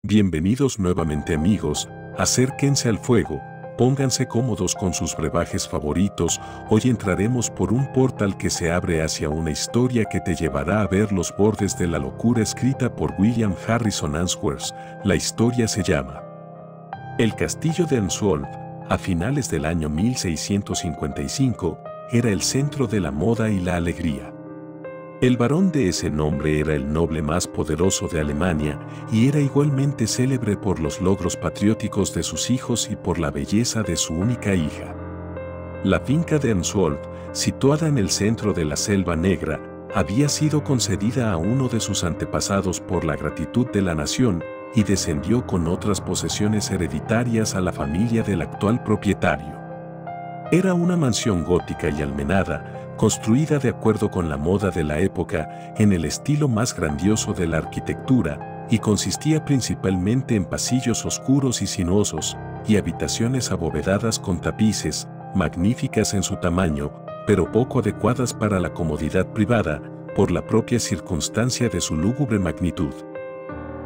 Bienvenidos nuevamente amigos, acérquense al fuego, pónganse cómodos con sus brebajes favoritos, hoy entraremos por un portal que se abre hacia una historia que te llevará a ver los bordes de la locura escrita por William Harrison Ainsworth. La historia se llama El Castillo de Ainsworth. A finales del año 1655, era el centro de la moda y la alegría. El varón de ese nombre era el noble más poderoso de Alemania y era igualmente célebre por los logros patrióticos de sus hijos y por la belleza de su única hija. La finca de Ainsworth, situada en el centro de la Selva Negra, había sido concedida a uno de sus antepasados por la gratitud de la nación y descendió con otras posesiones hereditarias a la familia del actual propietario. Era una mansión gótica y almenada, construida de acuerdo con la moda de la época en el estilo más grandioso de la arquitectura, y consistía principalmente en pasillos oscuros y sinuosos, y habitaciones abovedadas con tapices, magníficas en su tamaño, pero poco adecuadas para la comodidad privada, por la propia circunstancia de su lúgubre magnitud.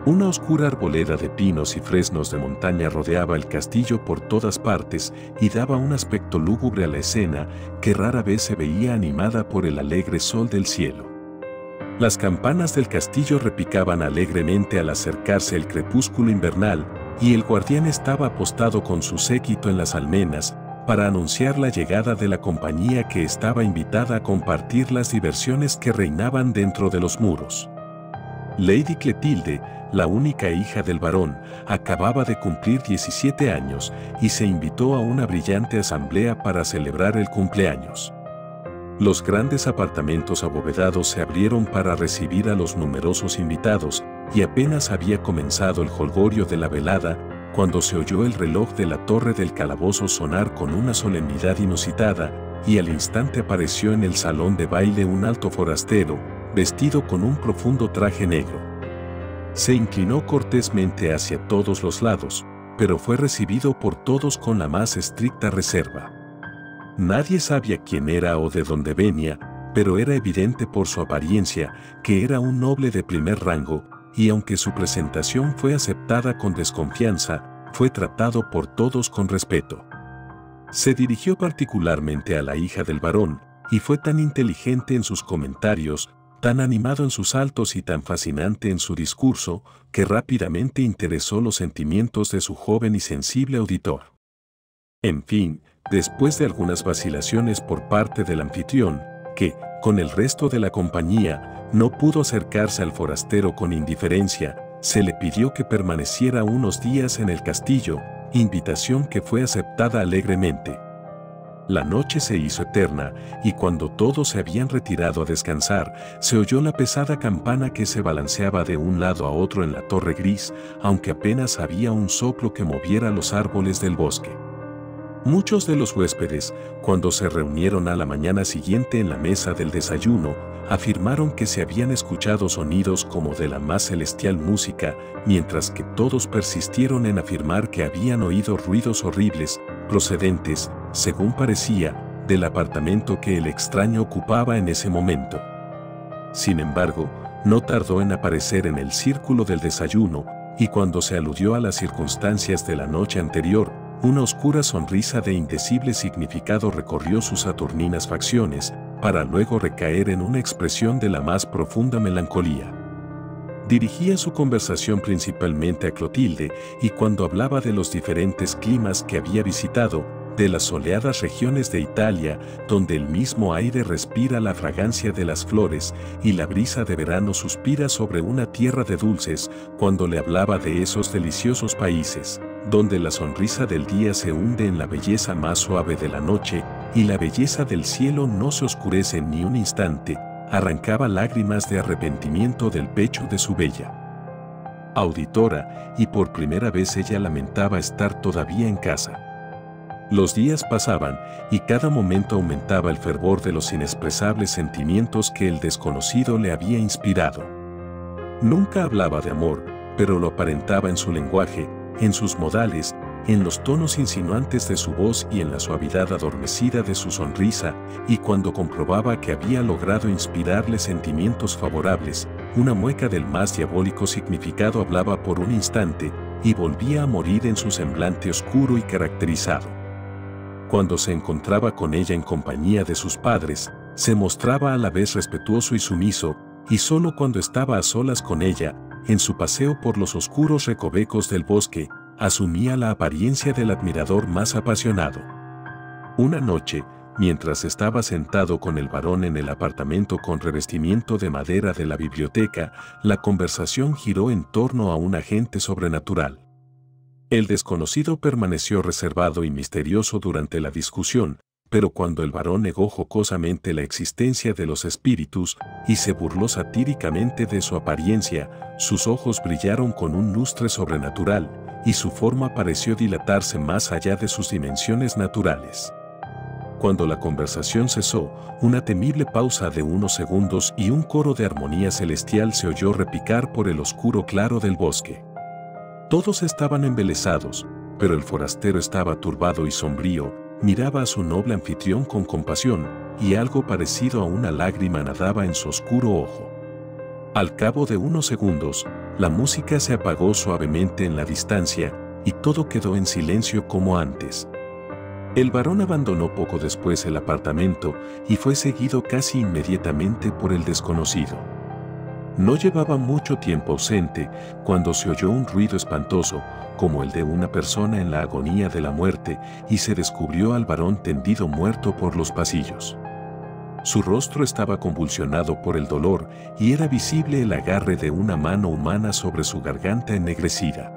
Una oscura arboleda de pinos y fresnos de montaña rodeaba el castillo por todas partes y daba un aspecto lúgubre a la escena que rara vez se veía animada por el alegre sol del cielo. Las campanas del castillo repicaban alegremente al acercarse el crepúsculo invernal y el guardián estaba apostado con su séquito en las almenas para anunciar la llegada de la compañía que estaba invitada a compartir las diversiones que reinaban dentro de los muros. Lady Cletilde, la única hija del varón, acababa de cumplir 17 años y se invitó a una brillante asamblea para celebrar el cumpleaños. Los grandes apartamentos abovedados se abrieron para recibir a los numerosos invitados y apenas había comenzado el jolgorio de la velada cuando se oyó el reloj de la torre del calabozo sonar con una solemnidad inusitada y al instante apareció en el salón de baile un alto forastero, vestido con un profundo traje negro. Se inclinó cortésmente hacia todos los lados, pero fue recibido por todos con la más estricta reserva. Nadie sabía quién era o de dónde venía, pero era evidente por su apariencia que era un noble de primer rango, y aunque su presentación fue aceptada con desconfianza, fue tratado por todos con respeto. Se dirigió particularmente a la hija del varón, y fue tan inteligente en sus comentarios, tan animado en sus saltos y tan fascinante en su discurso, que rápidamente interesó los sentimientos de su joven y sensible auditor. En fin, después de algunas vacilaciones por parte del anfitrión, que, con el resto de la compañía, no pudo acercarse al forastero con indiferencia, se le pidió que permaneciera unos días en el castillo, invitación que fue aceptada alegremente. La noche se hizo eterna, y cuando todos se habían retirado a descansar, se oyó la pesada campana que se balanceaba de un lado a otro en la torre gris, aunque apenas había un soplo que moviera los árboles del bosque. Muchos de los huéspedes, cuando se reunieron a la mañana siguiente en la mesa del desayuno, afirmaron que se habían escuchado sonidos como de la más celestial música, mientras que todos persistieron en afirmar que habían oído ruidos horribles, procedentes, según parecía, del apartamento que el extraño ocupaba en ese momento. Sin embargo, no tardó en aparecer en el círculo del desayuno, y cuando se aludió a las circunstancias de la noche anterior, una oscura sonrisa de indecible significado recorrió sus saturninas facciones, para luego recaer en una expresión de la más profunda melancolía. Dirigía su conversación principalmente a Clotilde, y cuando hablaba de los diferentes climas que había visitado, de las soleadas regiones de Italia, donde el mismo aire respira la fragancia de las flores y la brisa de verano suspira sobre una tierra de dulces, cuando le hablaba de esos deliciosos países, donde la sonrisa del día se hunde en la belleza más suave de la noche y la belleza del cielo no se oscurece ni un instante, arrancaba lágrimas de arrepentimiento del pecho de su bella auditora, y por primera vez ella lamentaba estar todavía en casa. Los días pasaban, y cada momento aumentaba el fervor de los inexpresables sentimientos que el desconocido le había inspirado. Nunca hablaba de amor, pero lo aparentaba en su lenguaje, en sus modales, en los tonos insinuantes de su voz y en la suavidad adormecida de su sonrisa, y cuando comprobaba que había logrado inspirarle sentimientos favorables, una mueca del más diabólico significado hablaba por un instante y volvía a morir en su semblante oscuro y caracterizado. Cuando se encontraba con ella en compañía de sus padres, se mostraba a la vez respetuoso y sumiso, y solo cuando estaba a solas con ella, en su paseo por los oscuros recovecos del bosque, asumía la apariencia del admirador más apasionado. Una noche, mientras estaba sentado con el varón en el apartamento con revestimiento de madera de la biblioteca, la conversación giró en torno a un agente sobrenatural. El desconocido permaneció reservado y misterioso durante la discusión, pero cuando el varón negó jocosamente la existencia de los espíritus y se burló satíricamente de su apariencia, sus ojos brillaron con un lustre sobrenatural y su forma pareció dilatarse más allá de sus dimensiones naturales. Cuando la conversación cesó, una temible pausa de unos segundos y un coro de armonía celestial se oyó repicar por el oscuro claro del bosque. Todos estaban embelesados, pero el forastero estaba turbado y sombrío, miraba a su noble anfitrión con compasión, y algo parecido a una lágrima nadaba en su oscuro ojo. Al cabo de unos segundos, la música se apagó suavemente en la distancia, y todo quedó en silencio como antes. El varón abandonó poco después el apartamento y fue seguido casi inmediatamente por el desconocido. No llevaba mucho tiempo ausente cuando se oyó un ruido espantoso, como el de una persona en la agonía de la muerte, y se descubrió al varón tendido muerto por los pasillos. Su rostro estaba convulsionado por el dolor y era visible el agarre de una mano humana sobre su garganta ennegrecida.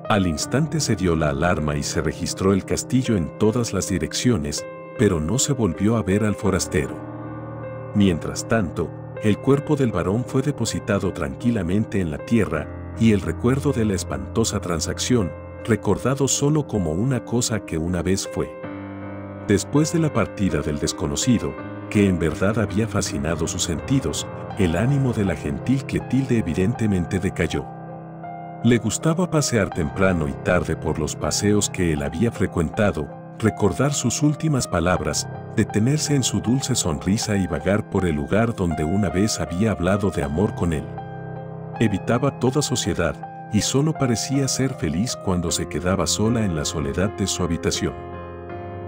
Al instante se dio la alarma y se registró el castillo en todas las direcciones, pero no se volvió a ver al forastero. Mientras tanto, el cuerpo del varón fue depositado tranquilamente en la tierra y el recuerdo de la espantosa transacción, recordado solo como una cosa que una vez fue. Después de la partida del desconocido, que en verdad había fascinado sus sentidos, el ánimo de la gentil Cletilde evidentemente decayó. Le gustaba pasear temprano y tarde por los paseos que él había frecuentado, recordar sus últimas palabras, detenerse en su dulce sonrisa y vagar por el lugar donde una vez había hablado de amor con él. Evitaba toda sociedad y solo parecía ser feliz cuando se quedaba sola en la soledad de su habitación.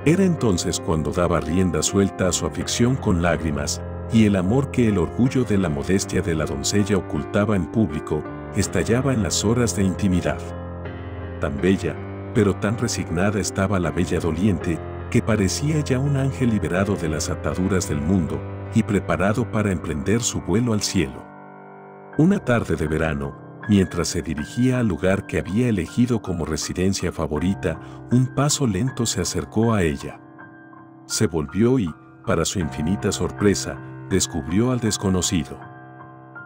Era entonces cuando daba rienda suelta a su afición con lágrimas, y el amor que el orgullo de la modestia de la doncella ocultaba en público, estallaba en las horas de intimidad. Tan bella, pero tan resignada estaba la bella doliente, que parecía ya un ángel liberado de las ataduras del mundo y preparado para emprender su vuelo al cielo. Una tarde de verano, mientras se dirigía al lugar que había elegido como residencia favorita, un paso lento se acercó a ella. Se volvió y, para su infinita sorpresa, descubrió al desconocido.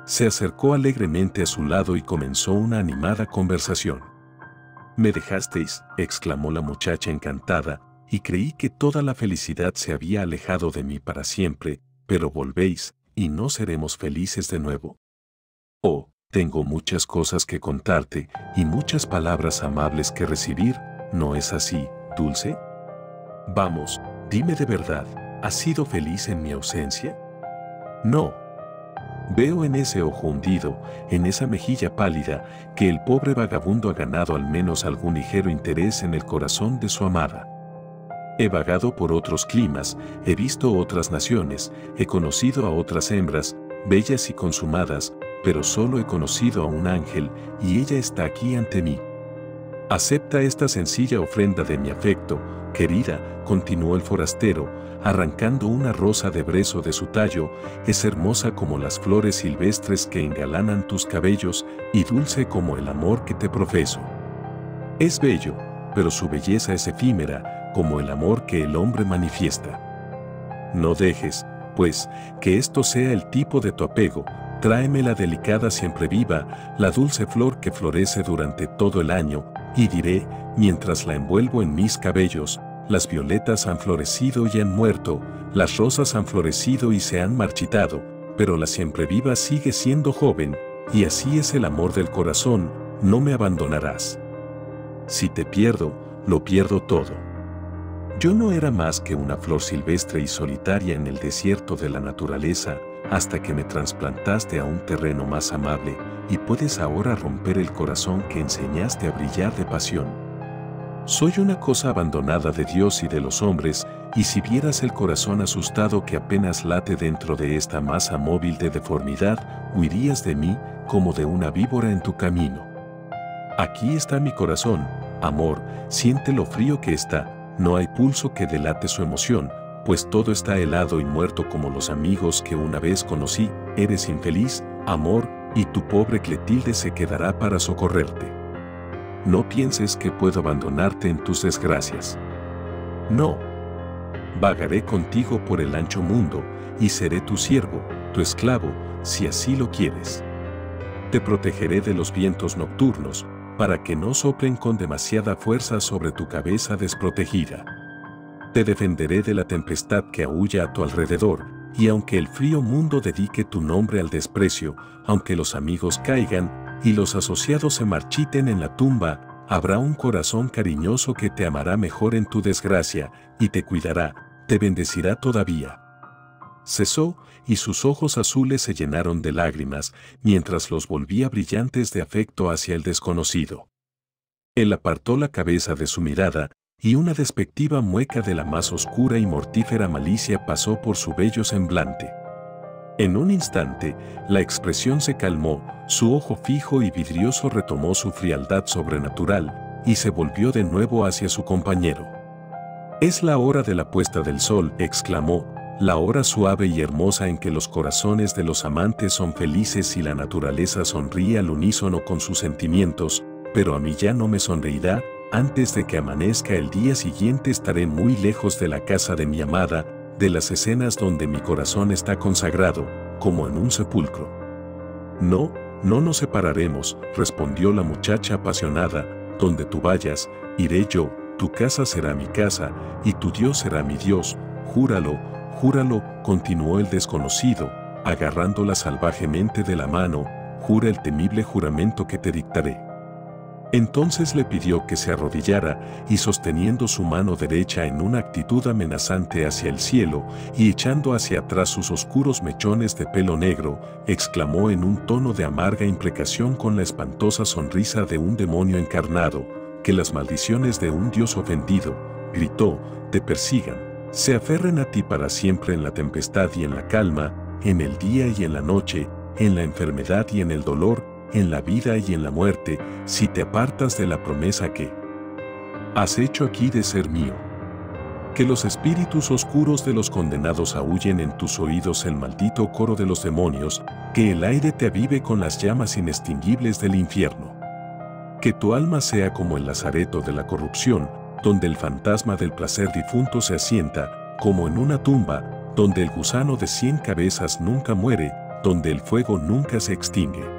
Se acercó alegremente a su lado y comenzó una animada conversación. «Me dejasteis», exclamó la muchacha encantada, «y creí que toda la felicidad se había alejado de mí para siempre, pero volvéis, ¿y no seremos felices de nuevo? Oh, tengo muchas cosas que contarte y muchas palabras amables que recibir, ¿no es así, dulce? Vamos, dime de verdad, ¿has sido feliz en mi ausencia?» «No». Veo en ese ojo hundido, en esa mejilla pálida, que el pobre vagabundo ha ganado al menos algún ligero interés en el corazón de su amada. He vagado por otros climas, he visto otras naciones, he conocido a otras hembras, bellas y consumadas, pero solo he conocido a un ángel, y ella está aquí ante mí. Acepta esta sencilla ofrenda de mi afecto, querida, continuó el forastero, arrancando una rosa de brezo de su tallo, es hermosa como las flores silvestres que engalanan tus cabellos y dulce como el amor que te profeso. Es bello, pero su belleza es efímera, como el amor que el hombre manifiesta. No dejes, pues, que esto sea el tipo de tu apego, tráeme la delicada siempre viva, la dulce flor que florece durante todo el año, y diré, mientras la envuelvo en mis cabellos, las violetas han florecido y han muerto, las rosas han florecido y se han marchitado, pero la siempre viva sigue siendo joven, y así es el amor del corazón, no me abandonarás. Si te pierdo, lo pierdo todo. Yo no era más que una flor silvestre y solitaria en el desierto de la naturaleza, hasta que me trasplantaste a un terreno más amable y puedes ahora romper el corazón que enseñaste a brillar de pasión. Soy una cosa abandonada de Dios y de los hombres, y si vieras el corazón asustado que apenas late dentro de esta masa móvil de deformidad, huirías de mí como de una víbora en tu camino. Aquí está mi corazón, amor, siente lo frío que está, no hay pulso que delate su emoción, pues todo está helado y muerto como los amigos que una vez conocí. Eres infeliz, amor, y tu pobre Cletilde se quedará para socorrerte. No pienses que puedo abandonarte en tus desgracias. No. Vagaré contigo por el ancho mundo, y seré tu siervo, tu esclavo, si así lo quieres. Te protegeré de los vientos nocturnos, para que no soplen con demasiada fuerza sobre tu cabeza desprotegida. Te defenderé de la tempestad que aúlla a tu alrededor, y aunque el frío mundo dedique tu nombre al desprecio, aunque los amigos caigan, y los asociados se marchiten en la tumba, habrá un corazón cariñoso que te amará mejor en tu desgracia, y te cuidará, te bendecirá todavía. Cesó, y sus ojos azules se llenaron de lágrimas, mientras los volvía brillantes de afecto hacia el desconocido. Él apartó la cabeza de su mirada, y una despectiva mueca de la más oscura y mortífera malicia pasó por su bello semblante. En un instante, la expresión se calmó, su ojo fijo y vidrioso retomó su frialdad sobrenatural, y se volvió de nuevo hacia su compañero. «Es la hora de la puesta del sol», exclamó, «la hora suave y hermosa en que los corazones de los amantes son felices y la naturaleza sonríe al unísono con sus sentimientos, pero a mí ya no me sonreirá. Antes de que amanezca el día siguiente estaré muy lejos de la casa de mi amada, de las escenas donde mi corazón está consagrado, como en un sepulcro». «No, no nos separaremos», respondió la muchacha apasionada, «donde tú vayas, iré yo, tu casa será mi casa, y tu Dios será mi Dios, júralo, júralo», continuó el desconocido, agarrándola salvajemente de la mano, «jura el temible juramento que te dictaré». Entonces le pidió que se arrodillara y sosteniendo su mano derecha en una actitud amenazante hacia el cielo y echando hacia atrás sus oscuros mechones de pelo negro, exclamó en un tono de amarga imprecación con la espantosa sonrisa de un demonio encarnado: «Que las maldiciones de un Dios ofendido», gritó, «te persigan, se aferren a ti para siempre en la tempestad y en la calma, en el día y en la noche, en la enfermedad y en el dolor, en la vida y en la muerte, si te apartas de la promesa que has hecho aquí de ser mío. Que los espíritus oscuros de los condenados aúllen en tus oídos el maldito coro de los demonios, que el aire te avive con las llamas inextinguibles del infierno. Que tu alma sea como el lazareto de la corrupción, donde el fantasma del placer difunto se asienta, como en una tumba, donde el gusano de 100 cabezas nunca muere, donde el fuego nunca se extingue.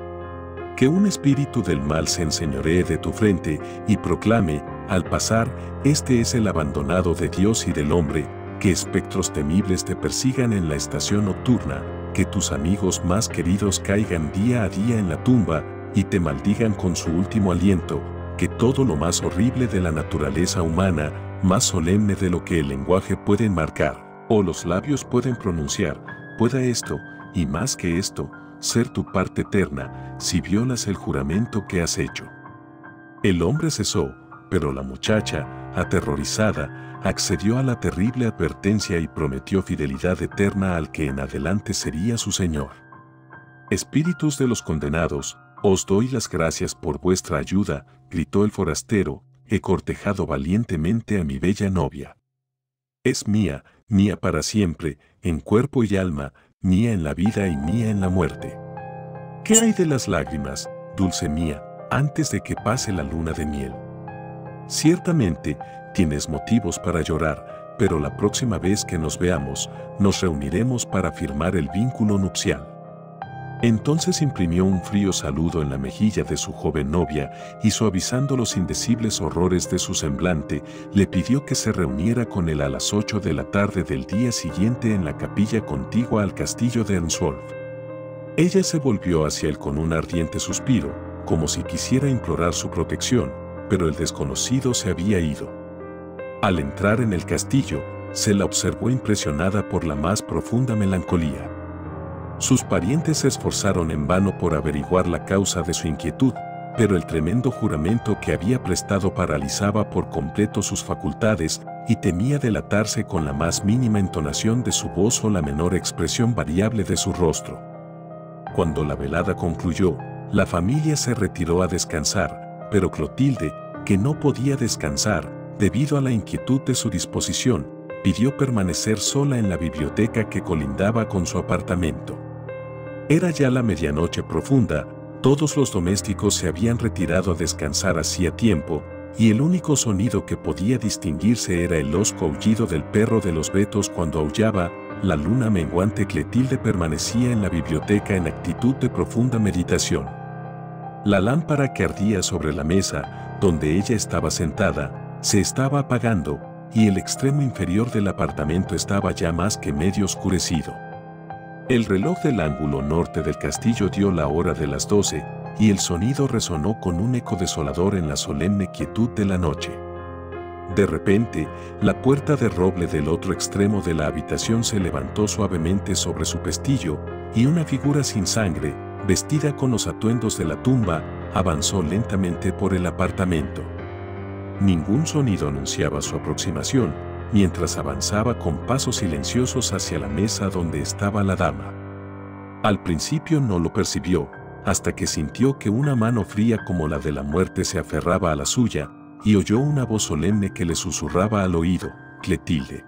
Que un espíritu del mal se enseñoree de tu frente y proclame, al pasar, este es el abandonado de Dios y del hombre, que espectros temibles te persigan en la estación nocturna, que tus amigos más queridos caigan día a día en la tumba y te maldigan con su último aliento, que todo lo más horrible de la naturaleza humana, más solemne de lo que el lenguaje puede enmarcar, o los labios pueden pronunciar, pueda esto, y más que esto, ser tu parte eterna, si violas el juramento que has hecho». El hombre cesó, pero la muchacha, aterrorizada, accedió a la terrible advertencia y prometió fidelidad eterna al que en adelante sería su señor. «Espíritus de los condenados, os doy las gracias por vuestra ayuda», gritó el forastero, «he cortejado valientemente a mi bella novia. Es mía, mía para siempre, en cuerpo y alma, mía en la vida y mía en la muerte. ¿Qué hay de las lágrimas, dulce mía, antes de que pase la luna de miel? Ciertamente, tienes motivos para llorar, pero la próxima vez que nos veamos, nos reuniremos para firmar el vínculo nupcial». Entonces imprimió un frío saludo en la mejilla de su joven novia y suavizando los indecibles horrores de su semblante, le pidió que se reuniera con él a las 8 de la tarde del día siguiente en la capilla contigua al castillo de Ernswolf. Ella se volvió hacia él con un ardiente suspiro, como si quisiera implorar su protección, pero el desconocido se había ido. Al entrar en el castillo, se la observó impresionada por la más profunda melancolía. Sus parientes se esforzaron en vano por averiguar la causa de su inquietud, pero el tremendo juramento que había prestado paralizaba por completo sus facultades y temía delatarse con la más mínima entonación de su voz o la menor expresión variable de su rostro. Cuando la velada concluyó, la familia se retiró a descansar, pero Clotilde, que no podía descansar debido a la inquietud de su disposición, pidió permanecer sola en la biblioteca que colindaba con su apartamento. Era ya la medianoche profunda, todos los domésticos se habían retirado a descansar hacía tiempo, y el único sonido que podía distinguirse era el hosco aullido del perro de los Betos cuando aullaba. La luna menguante. Clotilde permanecía en la biblioteca en actitud de profunda meditación. La lámpara que ardía sobre la mesa, donde ella estaba sentada, se estaba apagando, y el extremo inferior del apartamento estaba ya más que medio oscurecido. El reloj del ángulo norte del castillo dio la hora de las 12, y el sonido resonó con un eco desolador en la solemne quietud de la noche. De repente, la puerta de roble del otro extremo de la habitación se levantó suavemente sobre su pestillo, y una figura sin sangre, vestida con los atuendos de la tumba, avanzó lentamente por el apartamento. Ningún sonido anunciaba su aproximación, mientras avanzaba con pasos silenciosos hacia la mesa donde estaba la dama. Al principio no lo percibió, hasta que sintió que una mano fría como la de la muerte se aferraba a la suya, y oyó una voz solemne que le susurraba al oído: Clotilde.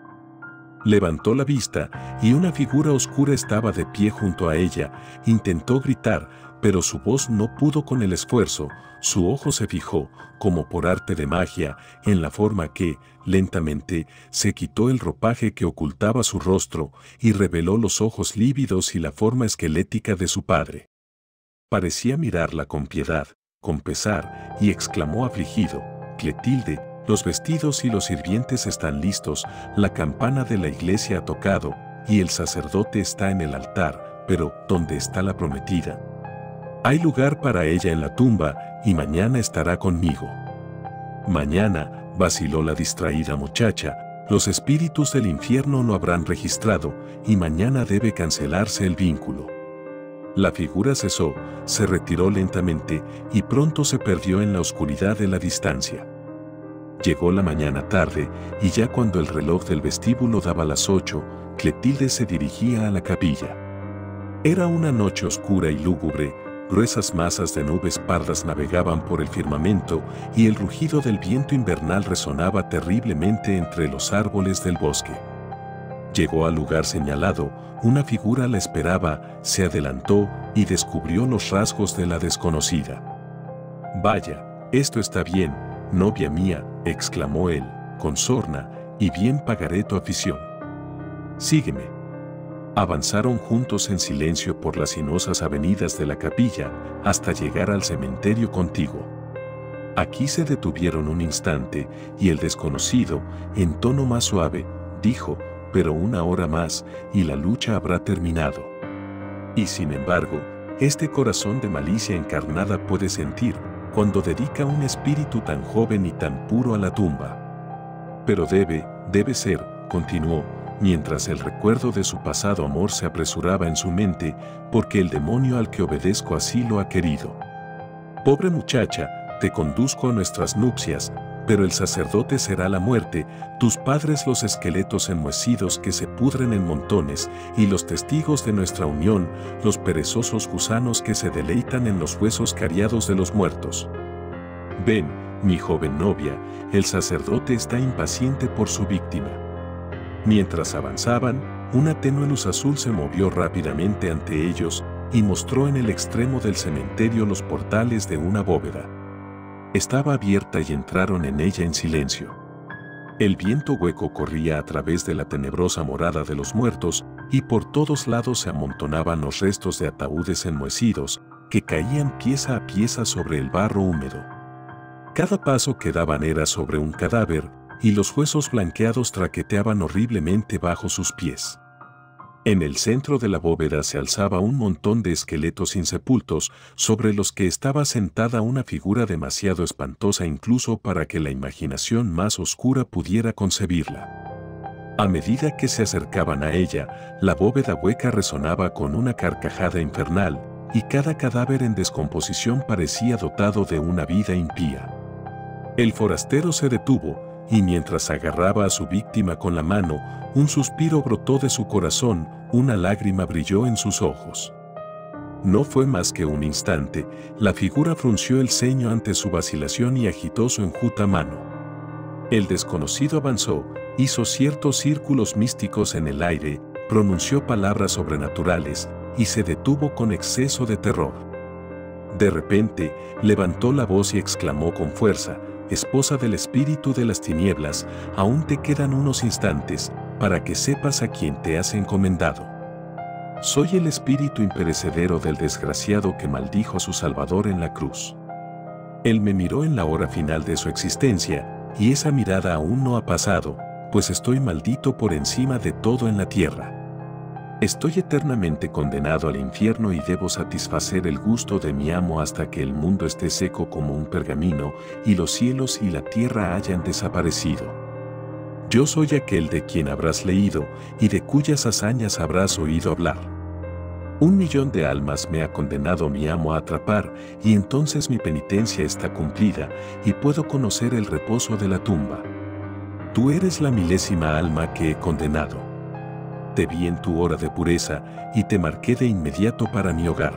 Levantó la vista, y una figura oscura estaba de pie junto a ella. Intentó gritar, pero su voz no pudo con el esfuerzo. Su ojo se fijó, como por arte de magia, en la forma que, lentamente, se quitó el ropaje que ocultaba su rostro, y reveló los ojos lívidos y la forma esquelética de su padre. Parecía mirarla con piedad, con pesar, y exclamó afligido: Clotilde, los vestidos y los sirvientes están listos, la campana de la iglesia ha tocado, y el sacerdote está en el altar, pero ¿dónde está la prometida? Hay lugar para ella en la tumba, y mañana estará conmigo. Mañana, vaciló la distraída muchacha, los espíritus del infierno lo habrán registrado, y mañana debe cancelarse el vínculo. La figura cesó, se retiró lentamente, y pronto se perdió en la oscuridad de la distancia. Llegó la mañana tarde, y ya cuando el reloj del vestíbulo daba las 8, Clotilde se dirigía a la capilla. Era una noche oscura y lúgubre, gruesas masas de nubes pardas navegaban por el firmamento, y el rugido del viento invernal resonaba terriblemente entre los árboles del bosque. Llegó al lugar señalado, una figura la esperaba, se adelantó y descubrió los rasgos de la desconocida. «Vaya, esto está bien, novia mía», exclamó él, con sorna, «y bien pagaré tu afición. Sígueme». Avanzaron juntos en silencio por las sinuosas avenidas de la capilla, hasta llegar al cementerio contiguo. Aquí se detuvieron un instante, y el desconocido, en tono más suave, dijo: «Pero una hora más, y la lucha habrá terminado». Y sin embargo, este corazón de malicia encarnada puede sentir, cuando dedica un espíritu tan joven y tan puro a la tumba. «Pero debe ser», continuó, mientras el recuerdo de su pasado amor se apresuraba en su mente, «porque el demonio al que obedezco así lo ha querido. Pobre muchacha, te conduzco a nuestras nupcias, pero el sacerdote será la muerte, tus padres los esqueletos enmohecidos que se pudren en montones, y los testigos de nuestra unión, los perezosos gusanos que se deleitan en los huesos cariados de los muertos. Ven, mi joven novia, el sacerdote está impaciente por su víctima». Mientras avanzaban, una tenue luz azul se movió rápidamente ante ellos y mostró en el extremo del cementerio los portales de una bóveda. Estaba abierta y entraron en ella en silencio. El viento hueco corría a través de la tenebrosa morada de los muertos, y por todos lados se amontonaban los restos de ataúdes enmohecidos, que caían pieza a pieza sobre el barro húmedo. Cada paso que daban era sobre un cadáver, y los huesos blanqueados traqueteaban horriblemente bajo sus pies. En el centro de la bóveda se alzaba un montón de esqueletos insepultos, sobre los que estaba sentada una figura demasiado espantosa incluso para que la imaginación más oscura pudiera concebirla. A medida que se acercaban a ella, la bóveda hueca resonaba con una carcajada infernal, y cada cadáver en descomposición parecía dotado de una vida impía. El forastero se detuvo, y mientras agarraba a su víctima con la mano, un suspiro brotó de su corazón, una lágrima brilló en sus ojos. No fue más que un instante, la figura frunció el ceño ante su vacilación y agitó su enjuta mano. El desconocido avanzó, hizo ciertos círculos místicos en el aire, pronunció palabras sobrenaturales, y se detuvo con exceso de terror. De repente, levantó la voz y exclamó con fuerza: «Esposa del espíritu de las tinieblas, aún te quedan unos instantes, para que sepas a quién te has encomendado. Soy el espíritu imperecedero del desgraciado que maldijo a su Salvador en la cruz». Él me miró en la hora final de su existencia, y esa mirada aún no ha pasado, pues estoy maldito por encima de todo en la tierra. Estoy eternamente condenado al infierno y debo satisfacer el gusto de mi amo hasta que el mundo esté seco como un pergamino y los cielos y la tierra hayan desaparecido. Yo soy aquel de quien habrás leído y de cuyas hazañas habrás oído hablar. 1.000.000 de almas me ha condenado mi amo a atrapar, y entonces mi penitencia está cumplida y puedo conocer el reposo de la tumba. Tú eres la 1.000.000ª alma que he condenado. Te vi en tu hora de pureza y te marqué de inmediato para mi hogar.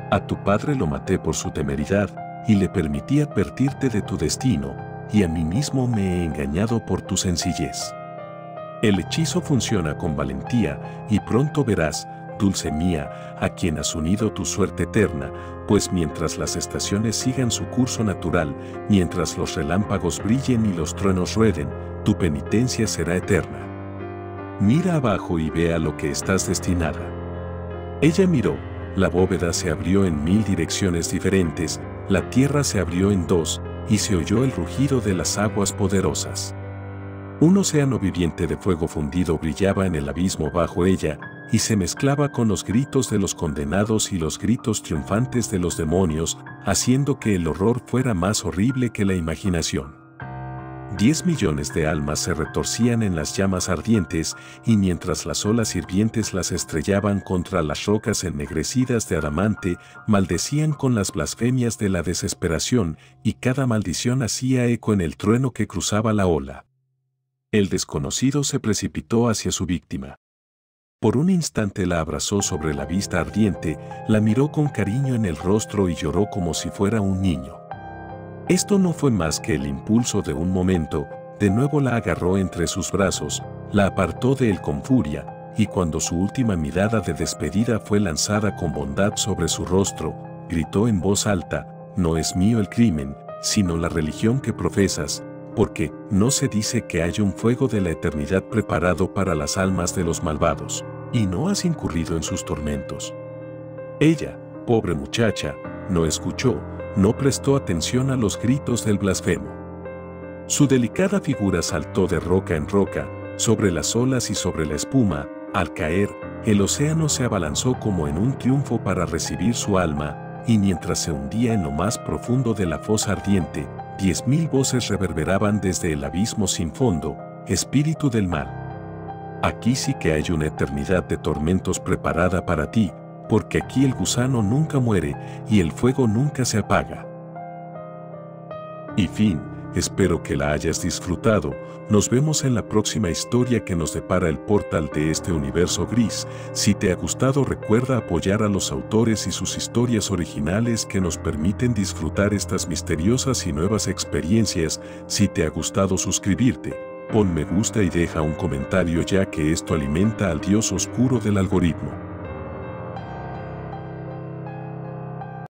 A tu padre lo maté por su temeridad y le permití advertirte de tu destino, y a mí mismo me he engañado por tu sencillez. El hechizo funciona con valentía y pronto verás, dulce mía, a quien has unido tu suerte eterna, pues mientras las estaciones sigan su curso natural, mientras los relámpagos brillen y los truenos rueden, tu penitencia será eterna. Mira abajo y ve a lo que estás destinada. Ella miró, la bóveda se abrió en 1000 direcciones diferentes, la tierra se abrió en 2, y se oyó el rugido de las aguas poderosas. Un océano viviente de fuego fundido brillaba en el abismo bajo ella, y se mezclaba con los gritos de los condenados y los gritos triunfantes de los demonios, haciendo que el horror fuera más horrible que la imaginación. 10 millones de almas se retorcían en las llamas ardientes, y mientras las olas hirvientes las estrellaban contra las rocas ennegrecidas de adamante, maldecían con las blasfemias de la desesperación, y cada maldición hacía eco en el trueno que cruzaba la ola. El desconocido se precipitó hacia su víctima. Por un instante la abrazó sobre la vista ardiente, la miró con cariño en el rostro y lloró como si fuera un niño. Esto no fue más que el impulso de un momento, de nuevo la agarró entre sus brazos, la apartó de él con furia, y cuando su última mirada de despedida fue lanzada con bondad sobre su rostro, gritó en voz alta: «No es mío el crimen, sino la religión que profesas, porque no se dice que haya un fuego de la eternidad preparado para las almas de los malvados, y no has incurrido en sus tormentos». Ella, pobre muchacha, no escuchó, no prestó atención a los gritos del blasfemo. Su delicada figura saltó de roca en roca, sobre las olas y sobre la espuma. Al caer, el océano se abalanzó como en un triunfo para recibir su alma, y mientras se hundía en lo más profundo de la fosa ardiente, 10.000 voces reverberaban desde el abismo sin fondo: «Espíritu del mal, aquí sí que hay una eternidad de tormentos preparada para ti, porque aquí el gusano nunca muere y el fuego nunca se apaga». Y fin, espero que la hayas disfrutado. Nos vemos en la próxima historia que nos depara el portal de este universo gris. Si te ha gustado, recuerda apoyar a los autores y sus historias originales que nos permiten disfrutar estas misteriosas y nuevas experiencias. Si te ha gustado, suscribirte, pon me gusta y deja un comentario, ya que esto alimenta al dios oscuro del algoritmo.